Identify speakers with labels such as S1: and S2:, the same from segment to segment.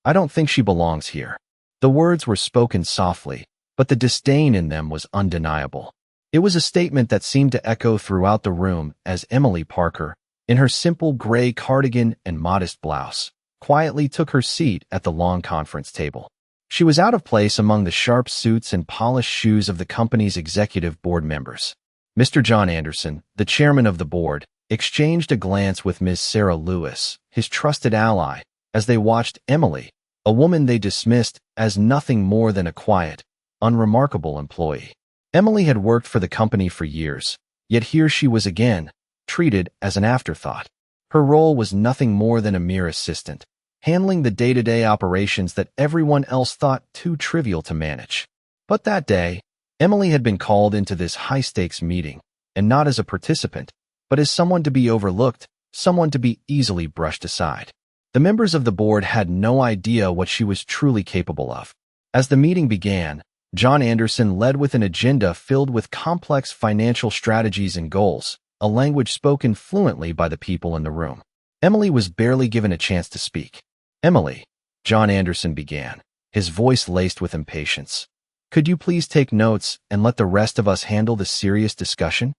S1: I don't think she belongs here." The words were spoken softly, but the disdain in them was undeniable. It was a statement that seemed to echo throughout the room as Emily Parker, in her simple gray cardigan and modest blouse, quietly took her seat at the long conference table. She was out of place among the sharp suits and polished shoes of the company's executive board members. Mr. John Anderson, the chairman of the board, exchanged a glance with Ms. Sarah Lewis, his trusted ally, as they watched Emily, a woman they dismissed as nothing more than a quiet, unremarkable employee. Emily had worked for the company for years, yet here she was again, treated as an afterthought. Her role was nothing more than a mere assistant, handling the day-to-day operations that everyone else thought too trivial to manage. But that day, Emily had been called into this high-stakes meeting, and not as a participant, but as someone to be overlooked, someone to be easily brushed aside. The members of the board had no idea what she was truly capable of. As the meeting began, John Anderson led with an agenda filled with complex financial strategies and goals, a language spoken fluently by the people in the room. Emily was barely given a chance to speak. "Emily," John Anderson began, his voice laced with impatience, "could you please take notes and let the rest of us handle the serious discussion?"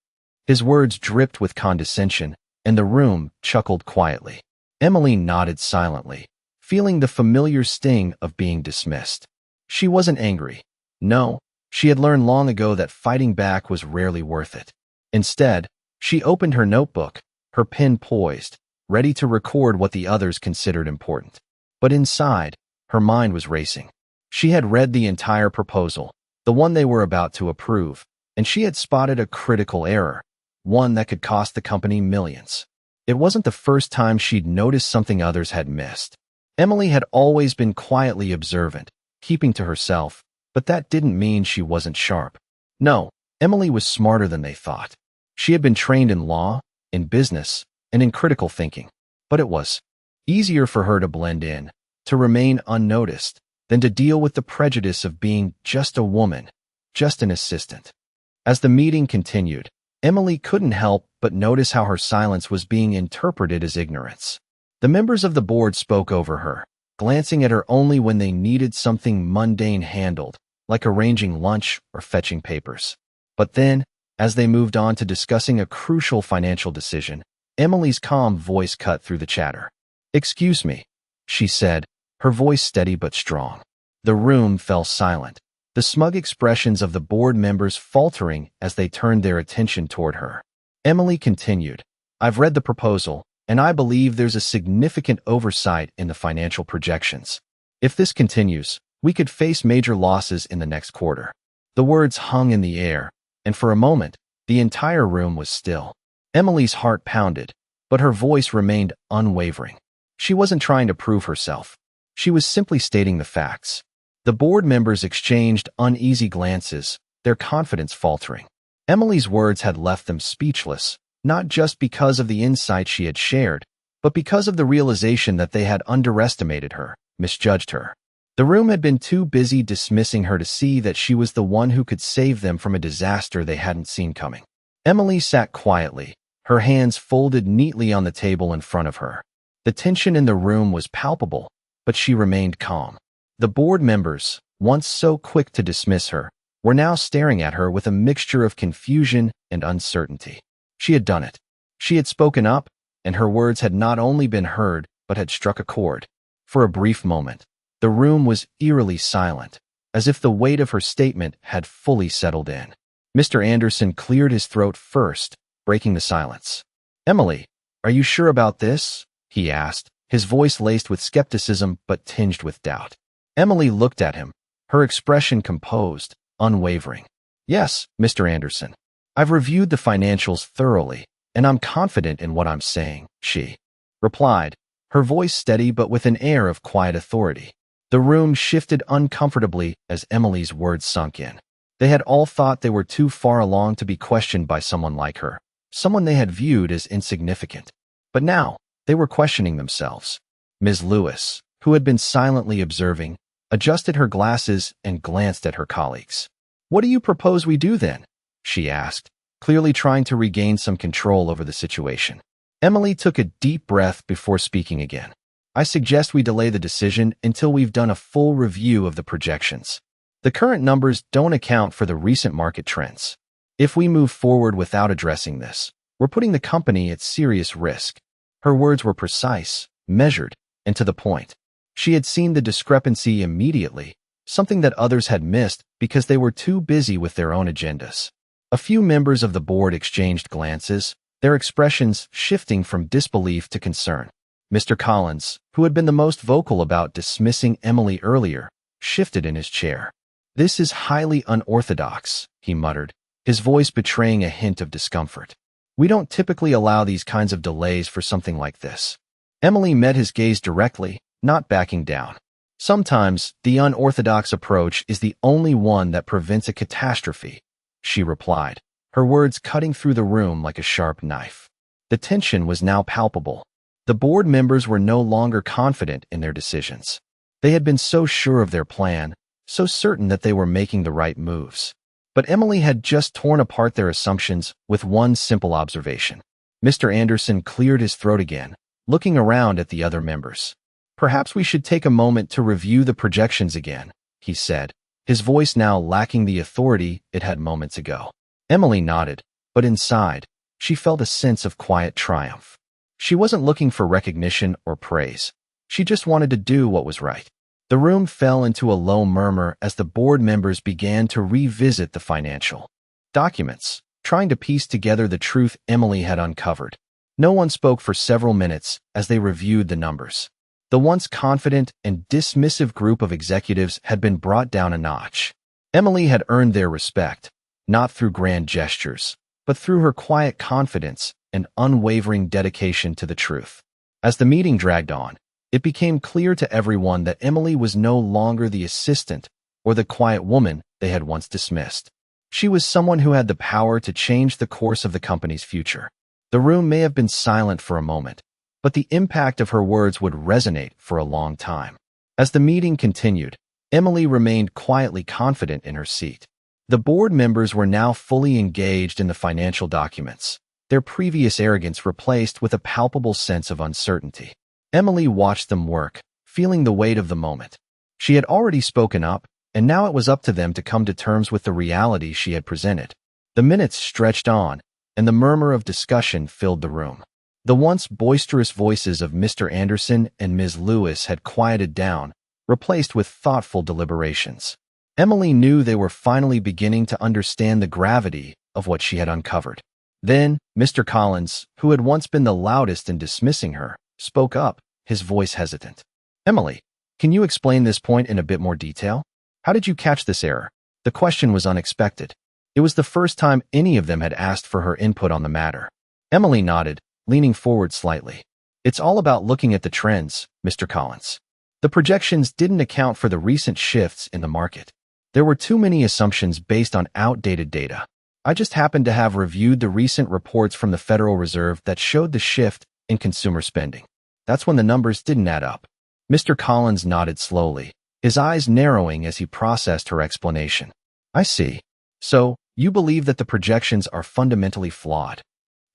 S1: His words dripped with condescension, and the room chuckled quietly. Emily nodded silently, feeling the familiar sting of being dismissed. She wasn't angry. No, she had learned long ago that fighting back was rarely worth it. Instead, she opened her notebook, her pen poised, ready to record what the others considered important. But inside, her mind was racing. She had read the entire proposal, the one they were about to approve, and she had spotted a critical error, one that could cost the company millions. It wasn't the first time she'd noticed something others had missed. Emily had always been quietly observant, keeping to herself, but that didn't mean she wasn't sharp. No, Emily was smarter than they thought. She had been trained in law, in business, and in critical thinking. But it was easier for her to blend in, to remain unnoticed, than to deal with the prejudice of being just a woman, just an assistant. As the meeting continued, Emily couldn't help but notice how her silence was being interpreted as ignorance. The members of the board spoke over her, glancing at her only when they needed something mundane handled, like arranging lunch or fetching papers. But then, as they moved on to discussing a crucial financial decision, Emily's calm voice cut through the chatter. "Excuse me," she said, her voice steady but strong. The room fell silent, the smug expressions of the board members faltering as they turned their attention toward her. Emily continued, "I've read the proposal, and I believe there's a significant oversight in the financial projections. If this continues, we could face major losses in the next quarter." The words hung in the air, and for a moment, the entire room was still. Emily's heart pounded, but her voice remained unwavering. She wasn't trying to prove herself. She was simply stating the facts. The board members exchanged uneasy glances, their confidence faltering. Emily's words had left them speechless, not just because of the insight she had shared, but because of the realization that they had underestimated her, misjudged her. The room had been too busy dismissing her to see that she was the one who could save them from a disaster they hadn't seen coming. Emily sat quietly, her hands folded neatly on the table in front of her. The tension in the room was palpable, but she remained calm. The board members, once so quick to dismiss her, were now staring at her with a mixture of confusion and uncertainty. She had done it. She had spoken up, and her words had not only been heard, but had struck a chord. For a brief moment, the room was eerily silent, as if the weight of her statement had fully settled in. Mr. Anderson cleared his throat first, breaking the silence. "Emily, are you sure about this?" he asked, his voice laced with skepticism but tinged with doubt. Emily looked at him, her expression composed, unwavering. "Yes, Mr. Anderson. I've reviewed the financials thoroughly, and I'm confident in what I'm saying," she replied, her voice steady but with an air of quiet authority. The room shifted uncomfortably as Emily's words sunk in. They had all thought they were too far along to be questioned by someone like her, someone they had viewed as insignificant. But now, they were questioning themselves. Ms. Lewis, who had been silently observing, adjusted her glasses and glanced at her colleagues. "What do you propose we do then?" she asked, clearly trying to regain some control over the situation. Emily took a deep breath before speaking again. I suggest we delay the decision until we've done a full review of the projections. The current numbers don't account for the recent market trends. If we move forward without addressing this, we're putting the company at serious risk. Her words were precise, measured, and to the point. She had seen the discrepancy immediately, something that others had missed because they were too busy with their own agendas. A few members of the board exchanged glances, their expressions shifting from disbelief to concern. Mr. Collins, who had been the most vocal about dismissing Emily earlier, shifted in his chair. "This is highly unorthodox," he muttered, his voice betraying a hint of discomfort. "We don't typically allow these kinds of delays for something like this." Emily met his gaze directly, not backing down. "Sometimes, the unorthodox approach is the only one that prevents a catastrophe," she replied, her words cutting through the room like a sharp knife. The tension was now palpable. The board members were no longer confident in their decisions. They had been so sure of their plan, so certain that they were making the right moves. But Emily had just torn apart their assumptions with one simple observation. Mr. Anderson cleared his throat again, looking around at the other members. "Perhaps we should take a moment to review the projections again," he said, his voice now lacking the authority it had moments ago. Emily nodded, but inside, she felt a sense of quiet triumph. She wasn't looking for recognition or praise. She just wanted to do what was right. The room fell into a low murmur as the board members began to revisit the financial documents, trying to piece together the truth Emily had uncovered. No one spoke for several minutes as they reviewed the numbers. The once confident and dismissive group of executives had been brought down a notch. Emily had earned their respect, not through grand gestures, but through her quiet confidence and unwavering dedication to the truth. As the meeting dragged on, it became clear to everyone that Emily was no longer the assistant or the quiet woman they had once dismissed. She was someone who had the power to change the course of the company's future. The room may have been silent for a moment, but the impact of her words would resonate for a long time. As the meeting continued, Emily remained quietly confident in her seat. The board members were now fully engaged in the financial documents, their previous arrogance replaced with a palpable sense of uncertainty. Emily watched them work, feeling the weight of the moment. She had already spoken up, and now it was up to them to come to terms with the reality she had presented. The minutes stretched on, and the murmur of discussion filled the room. The once boisterous voices of Mr. Anderson and Ms. Lewis had quieted down, replaced with thoughtful deliberations. Emily knew they were finally beginning to understand the gravity of what she had uncovered. Then, Mr. Collins, who had once been the loudest in dismissing her, spoke up, his voice hesitant. "Emily, can you explain this point in a bit more detail? How did you catch this error?" The question was unexpected. It was the first time any of them had asked for her input on the matter. Emily nodded, leaning forward slightly. "It's all about looking at the trends, Mr. Collins. The projections didn't account for the recent shifts in the market. There were too many assumptions based on outdated data. I just happened to have reviewed the recent reports from the Federal Reserve that showed the shift in consumer spending. That's when the numbers didn't add up." Mr. Collins nodded slowly, his eyes narrowing as he processed her explanation. "I see. So, you believe that the projections are fundamentally flawed?"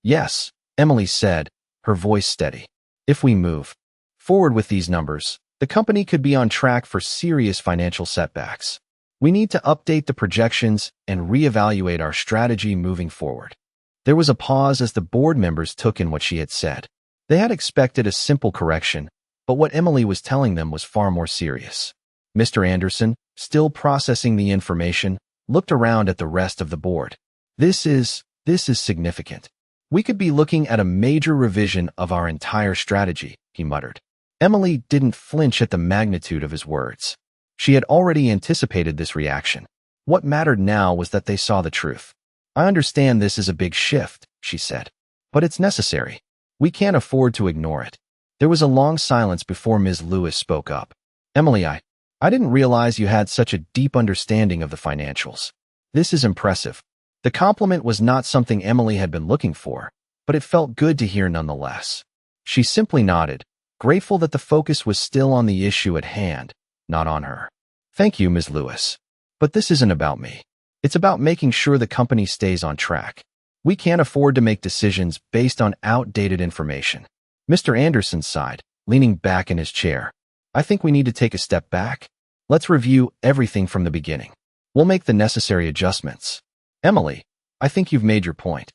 S1: "Yes," Emily said, her voice steady. "If we move forward with these numbers, the company could be on track for serious financial setbacks. We need to update the projections and reevaluate our strategy moving forward." There was a pause as the board members took in what she had said. They had expected a simple correction, but what Emily was telling them was far more serious. Mr. Anderson, still processing the information, looked around at the rest of the board. This is significant. We could be looking at a major revision of our entire strategy," he muttered. Emily didn't flinch at the magnitude of his words. She had already anticipated this reaction. What mattered now was that they saw the truth. "I understand this is a big shift," she said, "but it's necessary. We can't afford to ignore it." There was a long silence before Ms. Lewis spoke up. "Emily, I didn't realize you had such a deep understanding of the financials. This is impressive." The compliment was not something Emily had been looking for, but it felt good to hear nonetheless. She simply nodded, grateful that the focus was still on the issue at hand, not on her. "Thank you, Ms. Lewis. But this isn't about me. It's about making sure the company stays on track. We can't afford to make decisions based on outdated information." Mr. Anderson sighed, leaning back in his chair. I think we need to take a step back. Let's review everything from the beginning. We'll make the necessary adjustments. Emily, I think you've made your point.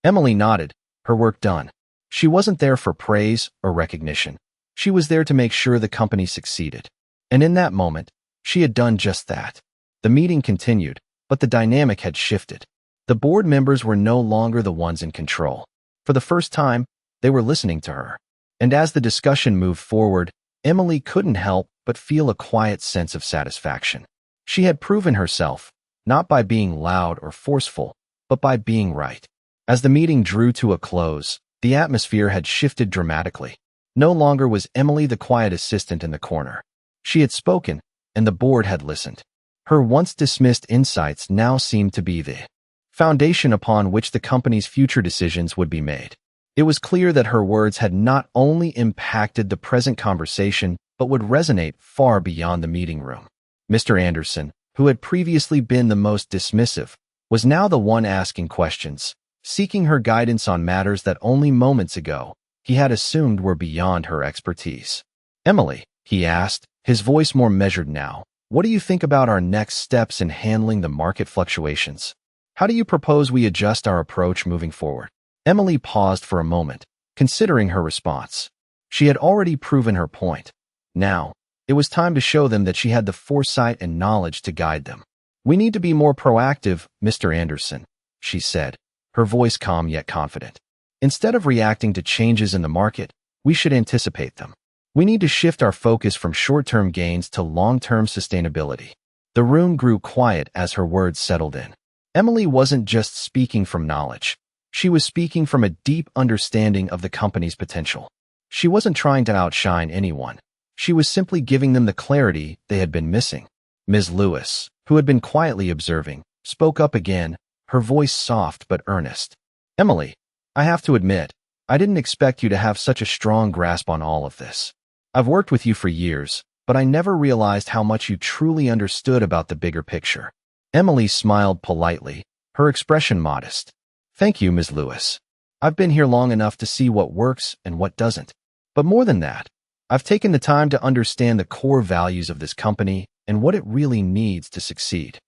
S1: Emily nodded, her work done. She wasn't there for praise or recognition. She was there to make sure the company succeeded. And in that moment, she had done just that. The meeting continued, but the dynamic had shifted. The board members were no longer the ones in control. For the first time, they were listening to her. And as the discussion moved forward, Emily couldn't help but feel a quiet sense of satisfaction. She had proven herself, not by being loud or forceful, but by being right. As the meeting drew to a close, the atmosphere had shifted dramatically. No longer was Emily the quiet assistant in the corner. She had spoken, and the board had listened. Her once dismissed insights now seemed to be the foundation upon which the company's future decisions would be made. It was clear that her words had not only impacted the present conversation, but would resonate far beyond the meeting room. Mr. Anderson, who had previously been the most dismissive, was now the one asking questions, seeking her guidance on matters that only moments ago he had assumed were beyond her expertise. Emily, he asked, his voice more measured now, what do you think about our next steps in handling the market fluctuations? How do you propose we adjust our approach moving forward? Emily paused for a moment, considering her response. She had already proven her point. Now, it was time to show them that she had the foresight and knowledge to guide them. We need to be more proactive, Mr. Anderson, she said, her voice calm yet confident. Instead of reacting to changes in the market, we should anticipate them. We need to shift our focus from short-term gains to long-term sustainability. The room grew quiet as her words settled in. Emily wasn't just speaking from knowledge. She was speaking from a deep understanding of the company's potential. She wasn't trying to outshine anyone. She was simply giving them the clarity they had been missing. Ms. Lewis, who had been quietly observing, spoke up again, her voice soft but earnest. Emily, I have to admit, I didn't expect you to have such a strong grasp on all of this. I've worked with you for years, but I never realized how much you truly understood about the bigger picture. Emily smiled politely, her expression modest. Thank you, Ms. Lewis. I've been here long enough to see what works and what doesn't. But more than that, I've taken the time to understand the core values of this company and what it really needs to succeed.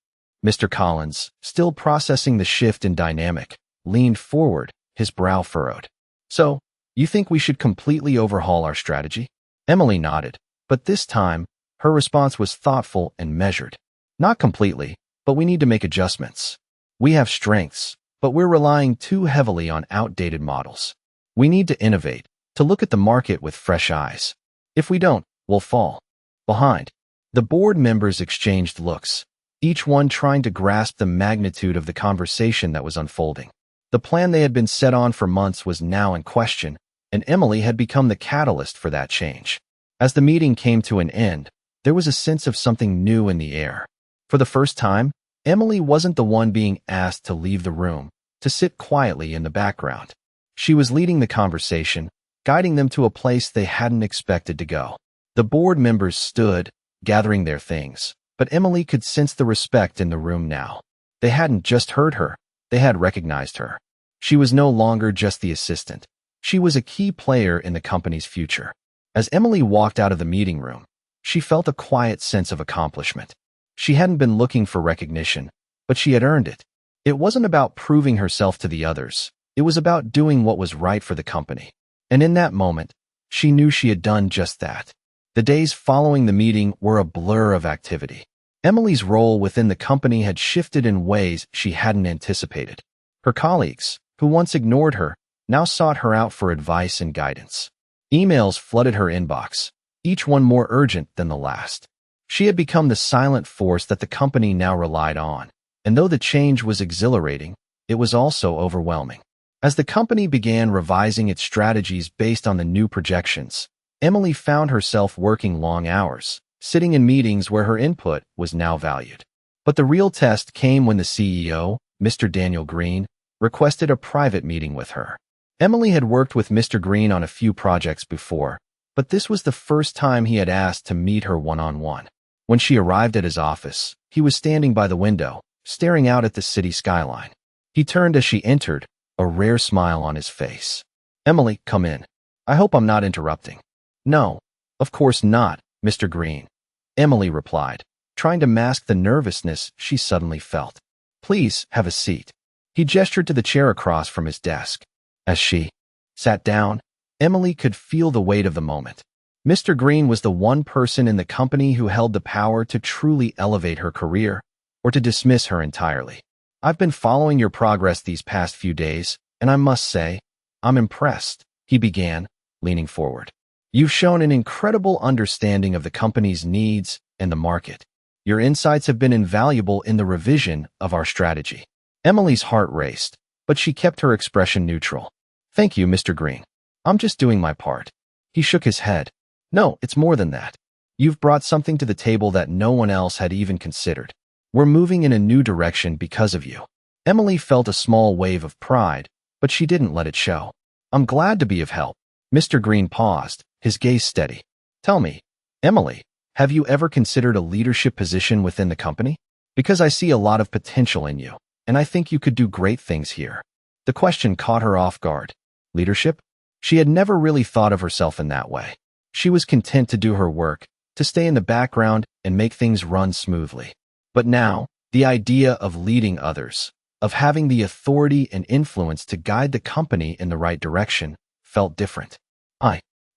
S1: Mr. Collins, still processing the shift in dynamic, leaned forward, his brow furrowed. So, you think we should completely overhaul our strategy? Emily nodded, but this time, her response was thoughtful and measured. Not completely, but we need to make adjustments. We have strengths, but we're relying too heavily on outdated models. We need to innovate, to look at the market with fresh eyes. If we don't, we'll fall behind. The board members exchanged looks, each one trying to grasp the magnitude of the conversation that was unfolding. The plan they had been set on for months was now in question, and Emily had become the catalyst for that change. As the meeting came to an end, there was a sense of something new in the air. For the first time, Emily wasn't the one being asked to leave the room, to sit quietly in the background. She was leading the conversation, guiding them to a place they hadn't expected to go. The board members stood, gathering their things, but Emily could sense the respect in the room now. They hadn't just heard her, they had recognized her. She was no longer just the assistant. She was a key player in the company's future. As Emily walked out of the meeting room, she felt a quiet sense of accomplishment. She hadn't been looking for recognition, but she had earned it. It wasn't about proving herself to the others. It was about doing what was right for the company. And in that moment, she knew she had done just that. The days following the meeting were a blur of activity. Emily's role within the company had shifted in ways she hadn't anticipated. Her colleagues, who once ignored her, now sought her out for advice and guidance. Emails flooded her inbox, each one more urgent than the last. She had become the silent force that the company now relied on, and though the change was exhilarating, it was also overwhelming. As the company began revising its strategies based on the new projections, Emily found herself working long hours, sitting in meetings where her input was now valued. But the real test came when the CEO, Mr. Daniel Green, requested a private meeting with her. Emily had worked with Mr. Green on a few projects before, but this was the first time he had asked to meet her one-on-one. When she arrived at his office, he was standing by the window, staring out at the city skyline. He turned as she entered, a rare smile on his face. Emily, come in. I hope I'm not interrupting. No, of course not, Mr. Green, Emily replied, trying to mask the nervousness she suddenly felt. Please have a seat. He gestured to the chair across from his desk. As she sat down, Emily could feel the weight of the moment. Mr. Green was the one person in the company who held the power to truly elevate her career or to dismiss her entirely. I've been following your progress these past few days, and I must say, I'm impressed, he began, leaning forward. You've shown an incredible understanding of the company's needs and the market. Your insights have been invaluable in the revision of our strategy. Emily's heart raced, but she kept her expression neutral. Thank you, Mr. Green. I'm just doing my part. He shook his head. No, it's more than that. You've brought something to the table that no one else had even considered. We're moving in a new direction because of you. Emily felt a small wave of pride, but she didn't let it show. I'm glad to be of help. Mr. Green paused, his gaze steady. Tell me, Emily, have you ever considered a leadership position within the company? Because I see a lot of potential in you, and I think you could do great things here. The question caught her off guard. Leadership? She had never really thought of herself in that way. She was content to do her work, to stay in the background and make things run smoothly. But now, the idea of leading others, of having the authority and influence to guide the company in the right direction, felt different.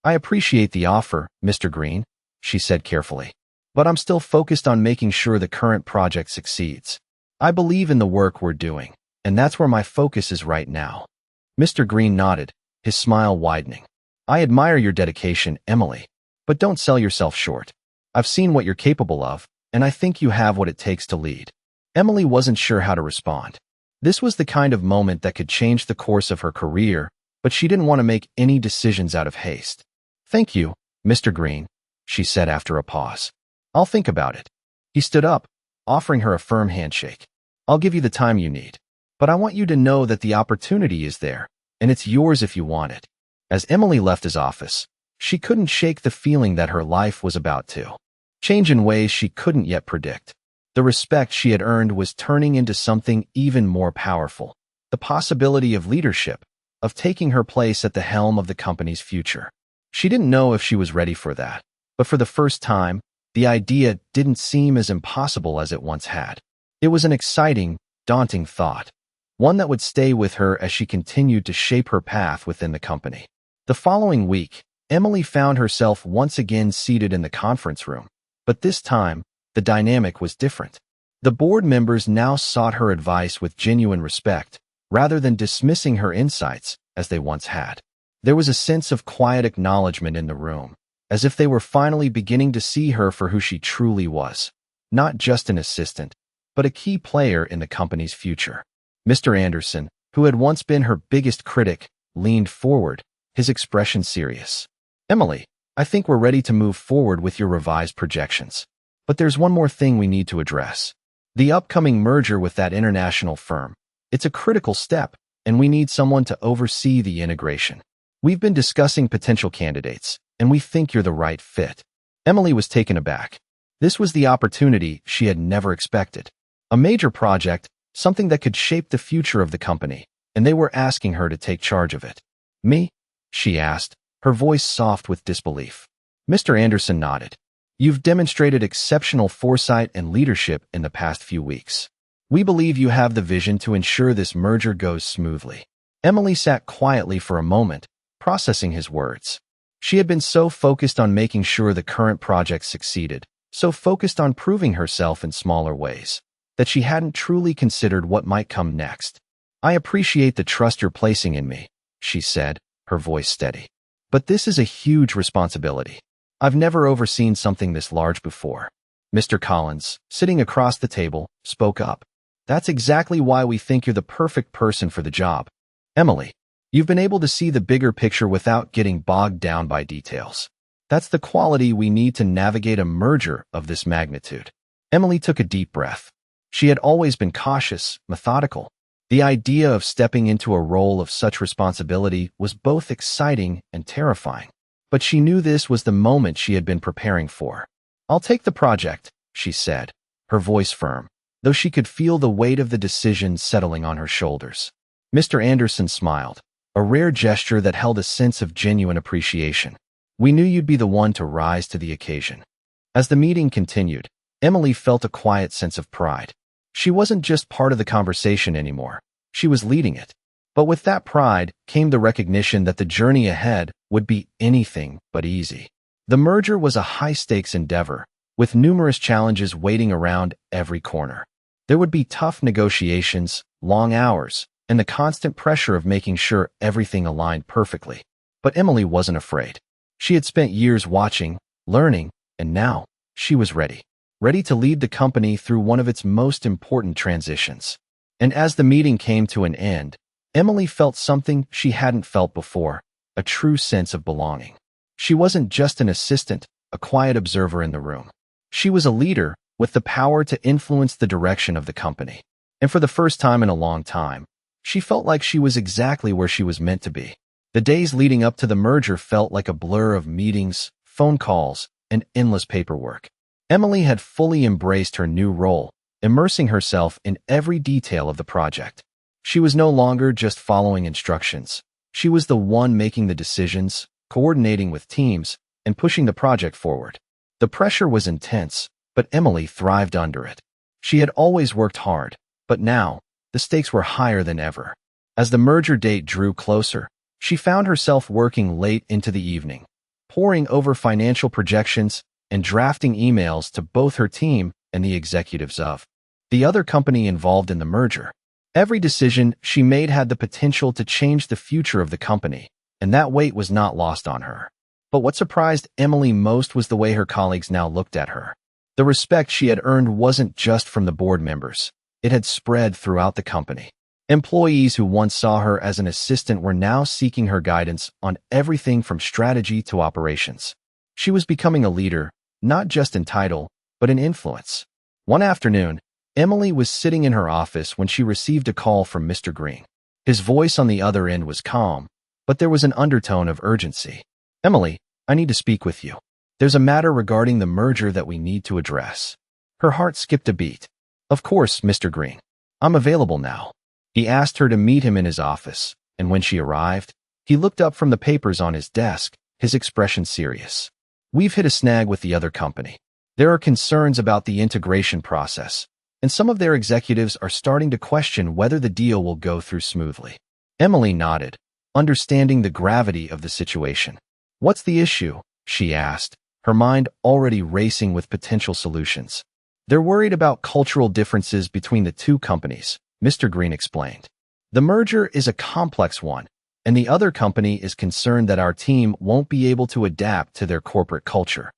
S1: I appreciate the offer, Mr. Green, she said carefully. But I'm still focused on making sure the current project succeeds. I believe in the work we're doing, and that's where my focus is right now. Mr. Green nodded, his smile widening. I admire your dedication, Emily, but don't sell yourself short. I've seen what you're capable of, and I think you have what it takes to lead. Emily wasn't sure how to respond. This was the kind of moment that could change the course of her career, but she didn't want to make any decisions out of haste. Thank you, Mr. Green, she said after a pause. I'll think about it. He stood up, offering her a firm handshake. I'll give you the time you need, but I want you to know that the opportunity is there, and it's yours if you want it. As Emily left his office, she couldn't shake the feeling that her life was about to change in ways she couldn't yet predict. The respect she had earned was turning into something even more powerful, the possibility of leadership, of taking her place at the helm of the company's future. She didn't know if she was ready for that, but for the first time, the idea didn't seem as impossible as it once had. It was an exciting, daunting thought, one that would stay with her as she continued to shape her path within the company. The following week, Emily found herself once again seated in the conference room, but this time, the dynamic was different. The board members now sought her advice with genuine respect, rather than dismissing her insights as they once had. There was a sense of quiet acknowledgement in the room, as if they were finally beginning to see her for who she truly was, not just an assistant, but a key player in the company's future. Mr. Anderson, who had once been her biggest critic, leaned forward, his expression serious. Emily, I think we're ready to move forward with your revised projections. But there's one more thing we need to address. The upcoming merger with that international firm. It's a critical step, and we need someone to oversee the integration. We've been discussing potential candidates, and we think you're the right fit. Emily was taken aback. This was the opportunity she had never expected. A major project, something that could shape the future of the company, and they were asking her to take charge of it. Me? She asked, her voice soft with disbelief. Mr. Anderson nodded. You've demonstrated exceptional foresight and leadership in the past few weeks. We believe you have the vision to ensure this merger goes smoothly. Emily sat quietly for a moment, processing his words. She had been so focused on making sure the current project succeeded, so focused on proving herself in smaller ways, that she hadn't truly considered what might come next. I appreciate the trust you're placing in me, she said, her voice steady. But this is a huge responsibility. I've never overseen something this large before. Mr. Collins, sitting across the table, spoke up. That's exactly why we think you're the perfect person for the job. Emily, you've been able to see the bigger picture without getting bogged down by details. That's the quality we need to navigate a merger of this magnitude. Emily took a deep breath. She had always been cautious, methodical. The idea of stepping into a role of such responsibility was both exciting and terrifying. But she knew this was the moment she had been preparing for. I'll take the project, she said, her voice firm, though she could feel the weight of the decision settling on her shoulders. Mr. Anderson smiled, a rare gesture that held a sense of genuine appreciation. We knew you'd be the one to rise to the occasion." As the meeting continued, Emily felt a quiet sense of pride. She wasn't just part of the conversation anymore. She was leading it. But with that pride came the recognition that the journey ahead would be anything but easy. The merger was a high-stakes endeavor, with numerous challenges waiting around every corner. There would be tough negotiations, long hours, and the constant pressure of making sure everything aligned perfectly. But Emily wasn't afraid. She had spent years watching, learning, and now she was ready. Ready to lead the company through one of its most important transitions. And as the meeting came to an end, Emily felt something she hadn't felt before, a true sense of belonging. She wasn't just an assistant, a quiet observer in the room. She was a leader with the power to influence the direction of the company. And for the first time in a long time, she felt like she was exactly where she was meant to be. The days leading up to the merger felt like a blur of meetings, phone calls, and endless paperwork. Emily had fully embraced her new role, immersing herself in every detail of the project. She was no longer just following instructions. She was the one making the decisions, coordinating with teams, and pushing the project forward. The pressure was intense, but Emily thrived under it. She had always worked hard, but now, the stakes were higher than ever. As the merger date drew closer, she found herself working late into the evening, poring over financial projections and drafting emails to both her team and the executives of the other company involved in the merger. Every decision she made had the potential to change the future of the company, and that weight was not lost on her. But what surprised Emily most was the way her colleagues now looked at her. The respect she had earned wasn't just from the board members. It had spread throughout the company. Employees who once saw her as an assistant were now seeking her guidance on everything from strategy to operations. She was becoming a leader, not just in title, but in influence. One afternoon, Emily was sitting in her office when she received a call from Mr. Green. His voice on the other end was calm, but there was an undertone of urgency. "Emily, I need to speak with you. There's a matter regarding the merger that we need to address." Her heart skipped a beat. "Of course, Mr. Green. I'm available now." He asked her to meet him in his office, and when she arrived, he looked up from the papers on his desk, his expression serious. "We've hit a snag with the other company. There are concerns about the integration process, and some of their executives are starting to question whether the deal will go through smoothly." Emily nodded, understanding the gravity of the situation. "What's the issue?" she asked, her mind already racing with potential solutions. "They're worried about cultural differences between the two companies," Mr. Green explained. "The merger is a complex one, and the other company is concerned that our team won't be able to adapt to their corporate culture."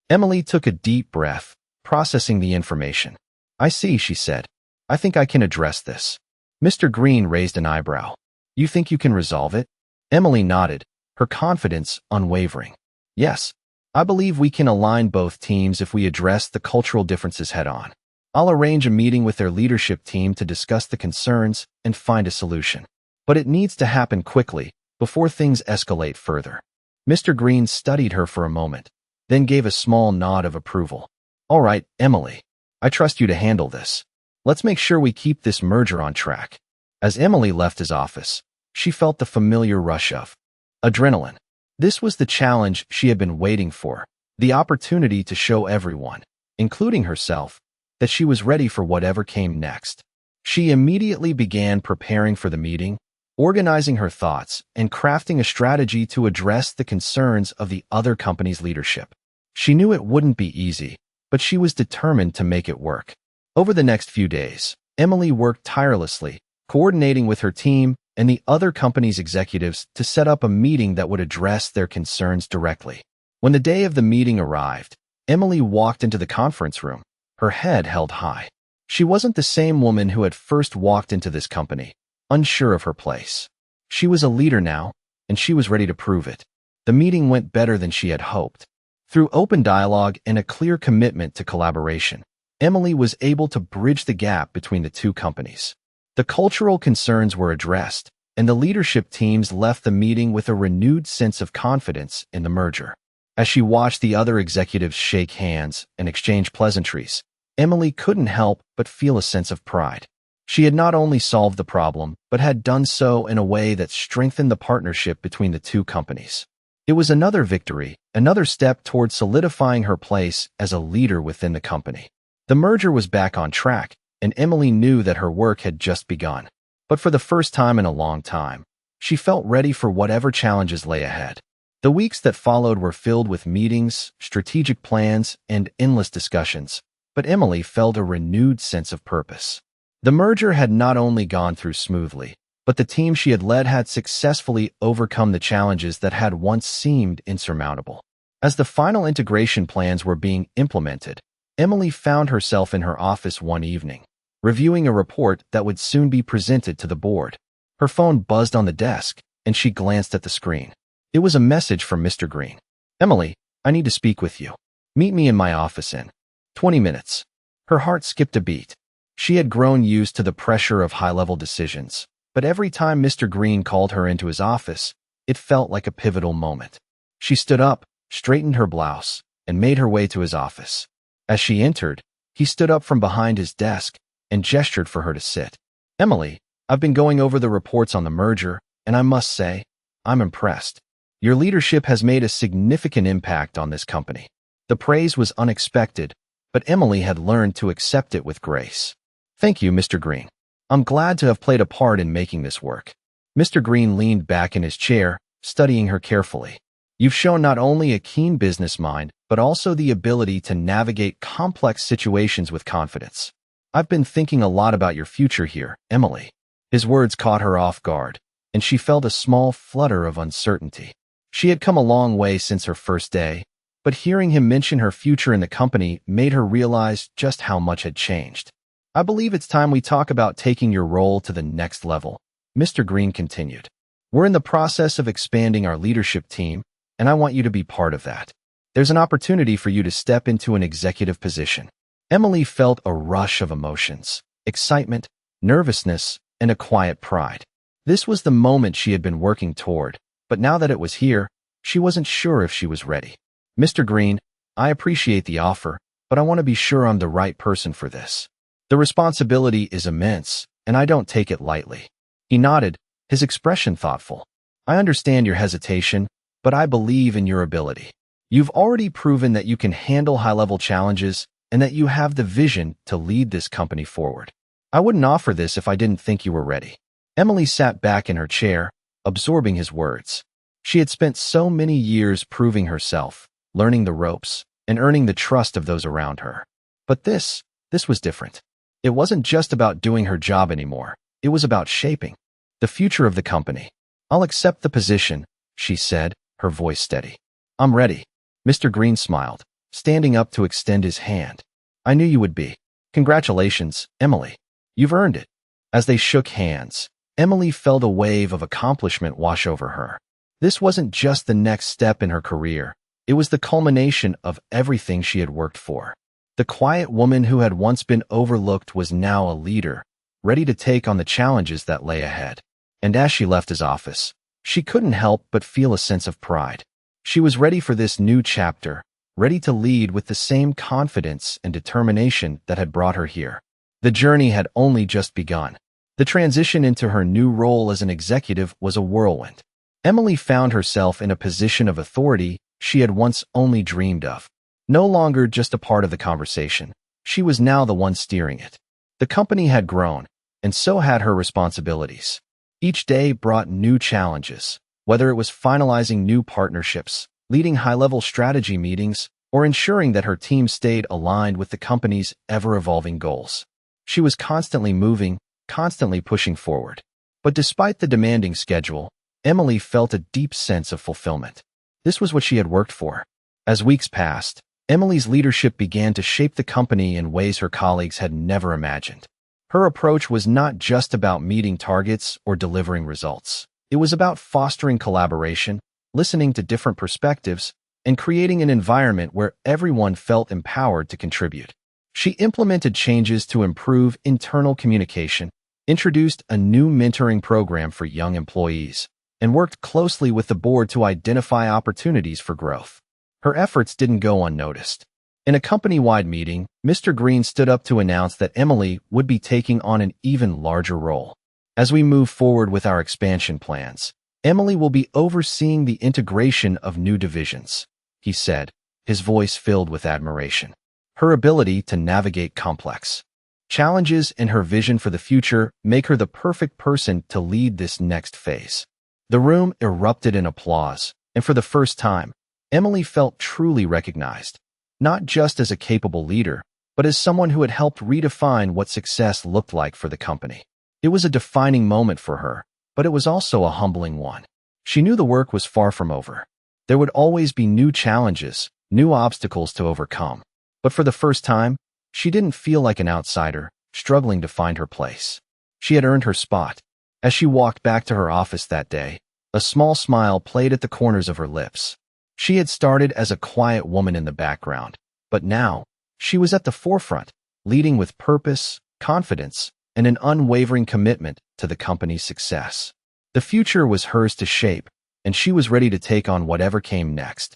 S1: Emily took a deep breath, processing the information. "I see," she said. "I think I can address this." Mr. Green raised an eyebrow. "You think you can resolve it?" Emily nodded, her confidence unwavering. "Yes, I believe we can align both teams if we address the cultural differences head-on. I'll arrange a meeting with their leadership team to discuss the concerns and find a solution. But it needs to happen quickly, before things escalate further." Mr. Green studied her for a moment, then gave a small nod of approval. "All right, Emily. I trust you to handle this. Let's make sure we keep this merger on track." As Emily left his office, she felt the familiar rush of adrenaline. This was the challenge she had been waiting for, the opportunity to show everyone, including herself, that she was ready for whatever came next. She immediately began preparing for the meeting, organizing her thoughts, and crafting a strategy to address the concerns of the other company's leadership. She knew it wouldn't be easy, but she was determined to make it work. Over the next few days, Emily worked tirelessly, coordinating with her team and the other company's executives to set up a meeting that would address their concerns directly. When the day of the meeting arrived, Emily walked into the conference room, her head held high. She wasn't the same woman who had first walked into this company, unsure of her place. She was a leader now, and she was ready to prove it. The meeting went better than she had hoped. Through open dialogue and a clear commitment to collaboration, Emily was able to bridge the gap between the two companies. The cultural concerns were addressed, and the leadership teams left the meeting with a renewed sense of confidence in the merger. As she watched the other executives shake hands and exchange pleasantries, Emily couldn't help but feel a sense of pride. She had not only solved the problem, but had done so in a way that strengthened the partnership between the two companies. It was another victory, another step toward solidifying her place as a leader within the company. The merger was back on track, and Emily knew that her work had just begun. But for the first time in a long time, she felt ready for whatever challenges lay ahead. The weeks that followed were filled with meetings, strategic plans, and endless discussions, but Emily felt a renewed sense of purpose. The merger had not only gone through smoothly, but the team she had led had successfully overcome the challenges that had once seemed insurmountable. As the final integration plans were being implemented, Emily found herself in her office one evening, reviewing a report that would soon be presented to the board. Her phone buzzed on the desk, and she glanced at the screen. It was a message from Mr. Green. "Emily, I need to speak with you. Meet me in my office in 20 minutes. Her heart skipped a beat. She had grown used to the pressure of high-level decisions, but every time Mr. Green called her into his office, it felt like a pivotal moment. She stood up, straightened her blouse, and made her way to his office. As she entered, he stood up from behind his desk and gestured for her to sit. "Emily, I've been going over the reports on the merger, and I must say, I'm impressed. Your leadership has made a significant impact on this company." The praise was unexpected, but Emily had learned to accept it with grace. "Thank you, Mr. Green. I'm glad to have played a part in making this work." Mr. Green leaned back in his chair, studying her carefully. "You've shown not only a keen business mind, but also the ability to navigate complex situations with confidence. I've been thinking a lot about your future here, Emily." His words caught her off guard, and she felt a small flutter of uncertainty. She had come a long way since her first day, but hearing him mention her future in the company made her realize just how much had changed. "I believe it's time we talk about taking your role to the next level," Mr. Green continued. "We're in the process of expanding our leadership team, and I want you to be part of that. There's an opportunity for you to step into an executive position." Emily felt a rush of emotions, excitement, nervousness, and a quiet pride. This was the moment she had been working toward, but now that it was here, she wasn't sure if she was ready. "Mr. Green, I appreciate the offer, but I want to be sure I'm the right person for this. The responsibility is immense, and I don't take it lightly." He nodded, his expression thoughtful. "I understand your hesitation, but I believe in your ability. You've already proven that you can handle high-level challenges and that you have the vision to lead this company forward. I wouldn't offer this if I didn't think you were ready." Emily sat back in her chair, absorbing his words. She had spent so many years proving herself, learning the ropes, and earning the trust of those around her. But this was different. It wasn't just about doing her job anymore. It was about shaping the future of the company. "I'll accept the position," she said, her voice steady. "I'm ready." Mr. Green smiled, standing up to extend his hand. "I knew you would be. Congratulations, Emily. You've earned it." As they shook hands, Emily felt a wave of accomplishment wash over her. This wasn't just the next step in her career. It was the culmination of everything she had worked for. The quiet woman who had once been overlooked was now a leader, ready to take on the challenges that lay ahead. And as she left his office, she couldn't help but feel a sense of pride. She was ready for this new chapter, ready to lead with the same confidence and determination that had brought her here. The journey had only just begun. The transition into her new role as an executive was a whirlwind. Emily found herself in a position of authority she had once only dreamed of. No longer just a part of the conversation, she was now the one steering it. The company had grown, and so had her responsibilities. Each day brought new challenges, whether it was finalizing new partnerships, leading high-level strategy meetings, or ensuring that her team stayed aligned with the company's ever-evolving goals. She was constantly moving, constantly pushing forward. But despite the demanding schedule, Emily felt a deep sense of fulfillment. This was what she had worked for. As weeks passed, Emily's leadership began to shape the company in ways her colleagues had never imagined. Her approach was not just about meeting targets or delivering results. It was about fostering collaboration, listening to different perspectives, and creating an environment where everyone felt empowered to contribute. She implemented changes to improve internal communication, introduced a new mentoring program for young employees, and worked closely with the board to identify opportunities for growth. Her efforts didn't go unnoticed. In a company-wide meeting, Mr. Green stood up to announce that Emily would be taking on an even larger role. "As we move forward with our expansion plans, Emily will be overseeing the integration of new divisions, he said, his voice filled with admiration. Her ability to navigate complex challenges and her vision for the future make her the perfect person to lead this next phase. The room erupted in applause, and for the first time, Emily felt truly recognized, not just as a capable leader, but as someone who had helped redefine what success looked like for the company. It was a defining moment for her, but it was also a humbling one. She knew the work was far from over. There would always be new challenges, new obstacles to overcome. But for the first time, she didn't feel like an outsider, struggling to find her place. She had earned her spot. As she walked back to her office that day, a small smile played at the corners of her lips. She had started as a quiet woman in the background, but now, she was at the forefront, leading with purpose, confidence, and an unwavering commitment to the company's success. The future was hers to shape, and she was ready to take on whatever came next.